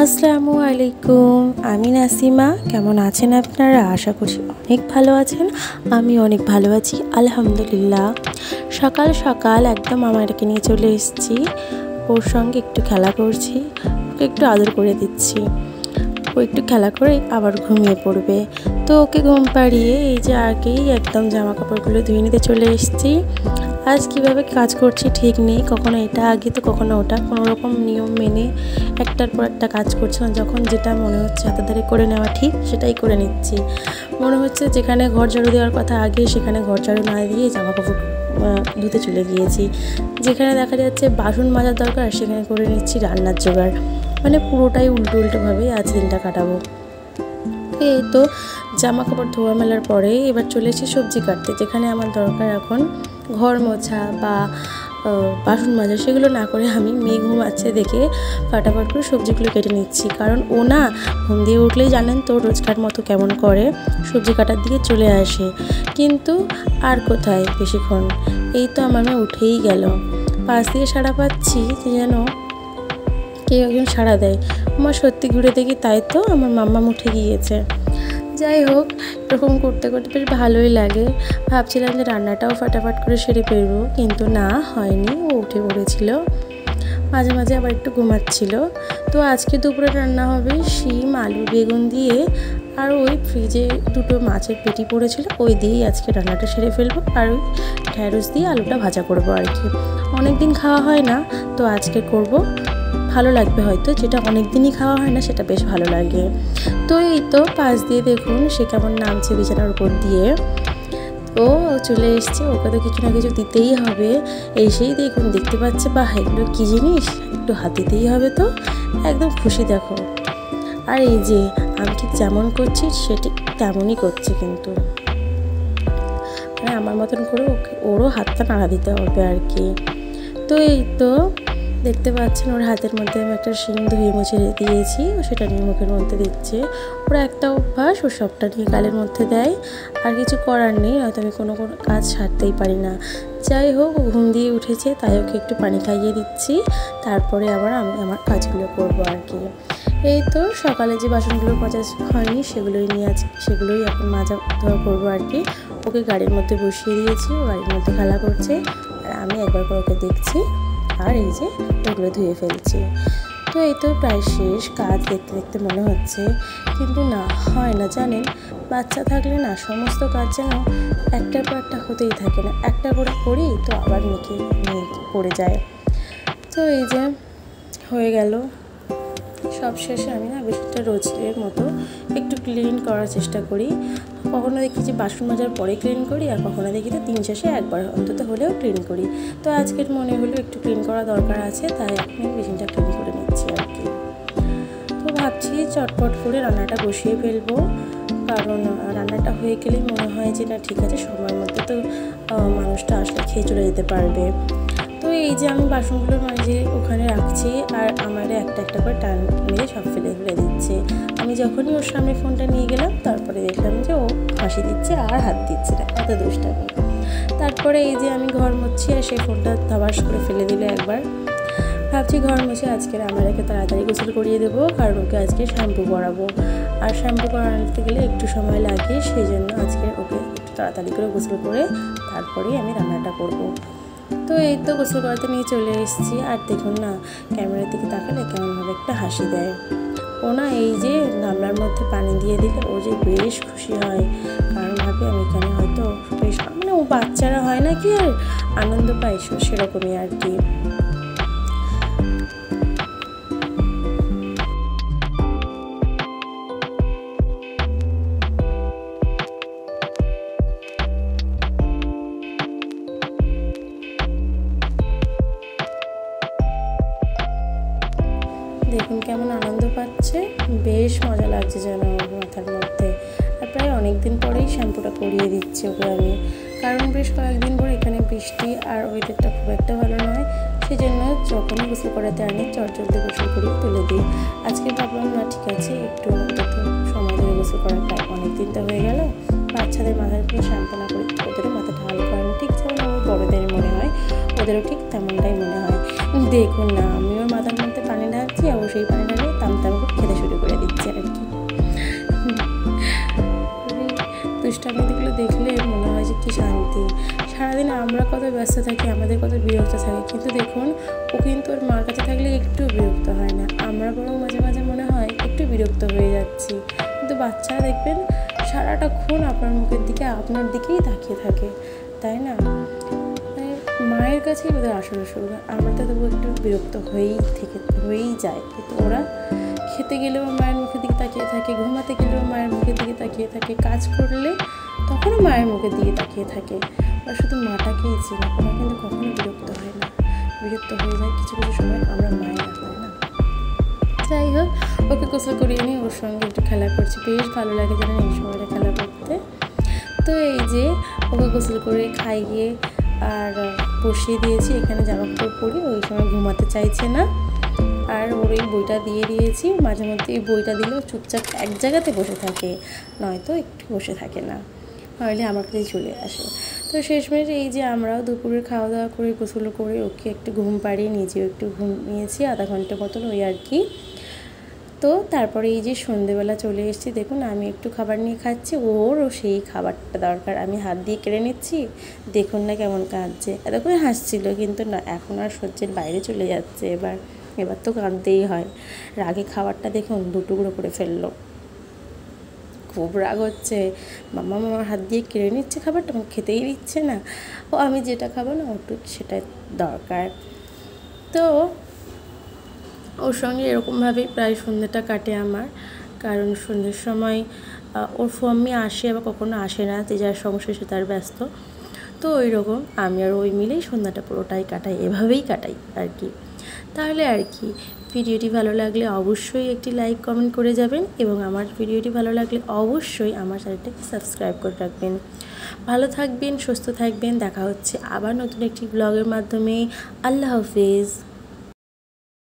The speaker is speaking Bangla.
আসসালামু আলাইকুম। আমি নাসিমা। কেমন আছেন আপনারা? আশা করছি অনেক ভালো আছেন। আমি অনেক ভালো আছি, আলহামদুলিল্লাহ। সকাল সকাল একদম আমারকে নিয়ে চলে এসেছি। ওর সঙ্গে একটু খেলা করছি, ওকে একটু আদর করে দিচ্ছি। ও একটু খেলা করে আবার ঘুমিয়ে পড়বে। তো ওকে ঘুম পাড়িয়ে এই যে আগেই একদম জামা কাপড়গুলো ধুয়ে নিতে চলে এসেছি। আজ কীভাবে কাজ করছি ঠিক নেই, কখনো এটা আগে তো কখনো ওটা, কোনো রকম নিয়ম মেনে একটার পর একটা কাজ করছি না। যখন যেটা মনে হচ্ছে হাতে ধরে করে নেওয়া ঠিক, সেটাই করে নিচ্ছি। মনে হচ্ছে যেখানে ঘর ঝাড়ু দেওয়ার কথা আগে, সেখানে ঘর ঝাড়ু না দিয়ে জামা কাপড় ধুতে চলে গিয়েছি। যেখানে দেখা যাচ্ছে বাসন মাজার দরকার, সেখানে করে নিচ্ছি রান্নার জোগাড়। মানে পুরোটাই উল্টো উল্টোভাবেই আজ দিনটা কাটাবো। এই তো জামা কাপড় ধোয়া মেলার পরে এবার চলে এসেছি সবজি কাটতে। যেখানে আমার দরকার এখন ঘর মোছা বা বাসন মাজা, সেগুলো না করে আমি মেয়ে ঘুমাচ্ছে দেখে ফাটাফাট করে সবজিগুলো কেটে নিচ্ছি। কারণ ও না ঘুম দিয়ে উঠলেই জানেন তো রোজকার মতো কেমন করে সবজি কাটার দিকে চলে আসে। কিন্তু আর কোথায় বেশিক্ষণ, এই তো আমার মেয়ে উঠেই গেল। পাশ দিয়ে সাড়া পাচ্ছি যে যেন কেউ একজন সাড়া দেয়। আমার সত্যি ঘুরে দেখি তাই তো আমার মাম্মা উঠে গিয়েছে। যাই হোক, এরকম করতে করতে বেশ ভালোই লাগে। ভাবছিলাম যে রান্নাটাও ফাটাফাট করে সেরে ফেলবো, কিন্তু না, হয়নি। ও উঠে পড়েছিল, মাঝে মাঝে আবার একটু ঘুমাচ্ছিল। তো আজকে দুপুরে রান্না হবে শিম, আলু, বেগুন দিয়ে, আর ওই ফ্রিজে দুটো মাছের পেটি পড়েছিল, ওই দিয়েই আজকে রান্নাটা সেরে ফেলবো। আর ওই ঢ্যাঁড়স দিয়ে আলুটা ভাজা করবো আর কি। অনেক দিন খাওয়া হয় না, তো আজকে করব। ভালো লাগবে হয়তো, যেটা অনেক দিনই খাওয়া হয় না সেটা বেশ ভালো লাগে। তো এই তো পাশ দিয়ে দেখুন সে কেমন নামছে বিছানার উপর দিয়ে। ও চলে এসছে, ওকে তো কিছু না কিছু দিতেই হবে। এসেই দেখুন দেখতে পাচ্ছে, বাহ এগুলো কী জিনিস, একটু হাত দিতেই হবে। তো একদম খুশি দেখো। আর এই যে আমি ঠিক যেমন করছি সে ঠিক তেমনই করছে, কিন্তু মানে আমার মতন করে ওরও হাতটা নাড়া দিতে হবে আর কি। তো এই তো দেখতে পাচ্ছেন ওর হাতের মধ্যে আমি একটা শিম ধুয়ে মুছে দিয়েছি, ও সেটা নিয়ে মুখের মধ্যে দিচ্ছে। ওরা একটা অভ্যাস, ও সবটা নিয়ে গালের মধ্যে দেয়। আর কিছু করার নেই, হয়তো আমি কোনো কাজ ছাড়তেই পারি না। যাই হোক, ও ঘুম দিয়ে উঠেছে, তাই ওকে একটু পানি খাইয়ে দিচ্ছি। তারপরে আবার আমি আমার কাজগুলো করবো আর কি। এই তো সকালে যে বাসনগুলো মাজা হয়নি সেগুলোই নিয়ে আছে, সেগুলোই এখন মাজা ধোয়া করবো আর কি। ওকে গাড়ির মধ্যে বসিয়ে দিয়েছি, ও গাড়ির মধ্যে খেলা করছে, আর আমি একবার করে ওকে দেখছি। আর এই যে ওগুলো ধুয়ে ফেলছি। তো এই তো প্রায় শেষ কাজ, দেখতে দেখতে মনে হচ্ছে, কিন্তু না হয় না জানেন। বাচ্চা থাকলে না সমস্ত কাজ যেন একটার পর একটা হতেই থাকে না, একটা করে করি তো আবার মেখে নিয়ে পড়ে যায়। তো এই যে হয়ে গেল সব শেষে। আমি না বেশিটা রোজের মতো একটু ক্লিন করার চেষ্টা করি। কখনো দেখি যে বাসন মাজার পরে ক্লিন করি, আর কখনো দেখি যে দিন শেষে একবার অন্তত হলেও ক্লিন করি। তো আজকের মনে হলো একটু ক্লিন করা দরকার আছে, তাই আমি মেশিনটা ক্লিন করে নিচ্ছি আর কি। তো ভাবছি চটপট করে রান্নাটা বসিয়ে ফেলবো, কারণ রান্নাটা হয়ে গেলেই মনে হয় যে না ঠিক আছে, সময়ের মধ্যে তো মানুষটা আসলে খেয়ে চলে যেতে পারবে। তো এই যে আমি বাসনগুলো মাঝে ওখানে রাখছি, আর আমারে একটা একটা করে টান মেরে সব ফেলে ফেলে দিচ্ছে। আমি যখনই ওর সামনে ফোনটা নিয়ে গেলাম, তারপরে দেখলাম যে ও হাসি দিচ্ছে আর হাত দিচ্ছে না, এত দুষ্টামি। তারপরে এই যে আমি ঘর মুছছি, আর সেই ফোনটা ধাবাস করে ফেলে দিলে একবার। ভাবছি ঘর মুছে আজকে আমাদেরকে তাড়াতাড়ি গোসল করিয়ে দেবো, কারণ ওকে আজকে শ্যাম্পু করাবো। আর শ্যাম্পু করাতে গেলে একটু সময় লাগে, সেই জন্য আজকে ওকে একটু তাড়াতাড়ি করে গোসল করে তারপরেই আমি রান্নাটা করবো। তো এই তো গোসল করাতে নিয়ে চলে এসেছি, আর দেখুন না ক্যামেরার দিকে তাকালে কেমনভাবে একটা হাসি দেয়। ও না এই যে গামলার মধ্যে পানি দিয়ে দিলে ও যে বেশ খুশি হয়, কারণ ভাবে আমি এখানে হয়তো বেশ, মানে ও বাচ্চারা হয় না কি আর আনন্দ পায়, সেরকমই আর কি। দেখুন কেমন আনন্দ পাচ্ছে, বেশ মজা লাগছে যেন মাথার মধ্যে। আর প্রায় অনেক দিন পরেই শ্যাম্পুটা করিয়ে দিচ্ছি ওকে আমি, কারণ বেশ কয়েকদিন পর এখানে বৃষ্টি আর ওয়েদারটা খুব একটা ভালো নয়, সেই জন্য যখনই গোসল করাতে আনি চটজলদি গোসল করিয়ে তুলে দিই। আজকে ভাবলাম না ঠিক আছে একটু সময় ধরে গোসল করাটা, অনেক দিনটা হয়ে গেল। বাচ্চাদের মাথার উপর শ্যাম্পু না করে ওদেরও মাথাটা হালকা হয় না, ঠিক যেমন আমার বড়োদের মনে হয়, ওদেরও ঠিক তেমনটাই মনে হয়। দেখুন না আমি ওর মাথার মধ্যে পানি ঢালছি, আর সেই পানি ঢালে তাম তাম করে দেখলে মনে হয় যে কী শান্তি। সারাদিন আমরা কত ব্যস্ত থাকি, আমাদের কত বিরক্ত থাকে, কিন্তু দেখুন ও কিন্তু ওর মার কাছে থাকলে একটু বিরক্ত হয় না। আমরা বরং মাঝে মাঝে মনে হয় একটু বিরক্ত হয়ে যাচ্ছি, কিন্তু বাচ্চারা দেখবেন সারাটাক্ষণ আপনার মুখের দিকে, আপনার দিকেই তাকিয়ে থাকে, তাই না? মায়ের কাছেই ওদের আসল সুখ। আমরা তো তবু একটু বিরক্ত হয়েই যায়, কিন্তু ওরা খেতে গেলেও মায়ের মুখের দিকে তাকিয়ে থাকে, ঘুমাতে গেলেও মায়ের মুখের দিকে তাকিয়ে থাকে, কাজ করলে তখনও মায়ের মুখের দিকে তাকিয়ে থাকে। ওরা শুধু মাটাকেই চিনে, ওরা কিন্তু কখনো বিরক্ত হয় না। বিরক্ত হয়ে যায় কিছু কিছু সময় আমরা মায়েরা, তাই না? যাই হোক, ওকে গোসল করিয়ে নিয়ে ওর সঙ্গে একটু খেলা করছি, বেশ ভালো লাগে জানেন এই সময়টা খেলা করতে। তো এই যে ওকে গোসল করে খাইয়ে আর বসিয়ে দিয়েছি, এখানে জামা কাপড় পরি, ওই সময় ঘুমাতে চাইছে না। আর ওর এই বইটা দিয়ে দিয়েছি, মাঝে মধ্যে এই বইটা দিলেও চুপচাপ এক জায়গাতে বসে থাকে, নয়তো একটু বসে থাকে না, নইলে আমার কাছেই চলে আসে। তো শেষমেশ এই যে আমরাও দুপুরে খাওয়া দাওয়া করে গোসল করে ওকে একটু ঘুম পাড়িয়ে নিজেও একটু ঘুমিয়েছি আধা ঘন্টা মতন, ওই আর কি। তো তারপরে এই যে সন্ধেবেলা চলে এসেছি, দেখুন আমি একটু খাবার নিয়ে খাচ্ছি, ওরও সেই খাবারটা দরকার। আমি হাত দিয়ে কেড়ে নিচ্ছি, দেখুন না কেমন কাঁদছে। এতক্ষণ হাসছিল, কিন্তু না, এখন আর সহ্যের বাইরে চলে যাচ্ছে। এবার তো কাঁদতেই হয়। রাগে খাবারটা দেখুন 2 টুকরো করে ফেললো, খুব রাগ হচ্ছে। মামা মামার হাত দিয়ে কেড়ে নিচ্ছে খাবারটা, আমাকে খেতেই দিচ্ছে না। ও আমি যেটা খাবো না ওর সেটা দরকার। তো ওর সঙ্গে এরকমভাবেই প্রায় সন্ধ্যেটা কাটে আমার, কারণ সন্ধ্যের সময় ওর ফর্মে আসে, আবার কখনো আসে না, যে যার সংসার সে তার ব্যস্ত। তো ওই রকম আমি আর ওই মিলেই সন্ধ্যাটা পুরোটাই কাটাই, এভাবেই কাটাই আর কি। তাহলে আর কি, ভিডিওটি ভালো লাগলে অবশ্যই একটি লাইক কমেন্ট করে যাবেন, এবং আমার ভিডিওটি ভালো লাগলে অবশ্যই আমার চ্যানেলটাকে সাবস্ক্রাইব করে রাখবেন। ভালো থাকবেন, সুস্থ থাকবেন, দেখা হচ্ছে আবার নতুন একটি ব্লগের মাধ্যমে। আল্লাহ হাফেজ।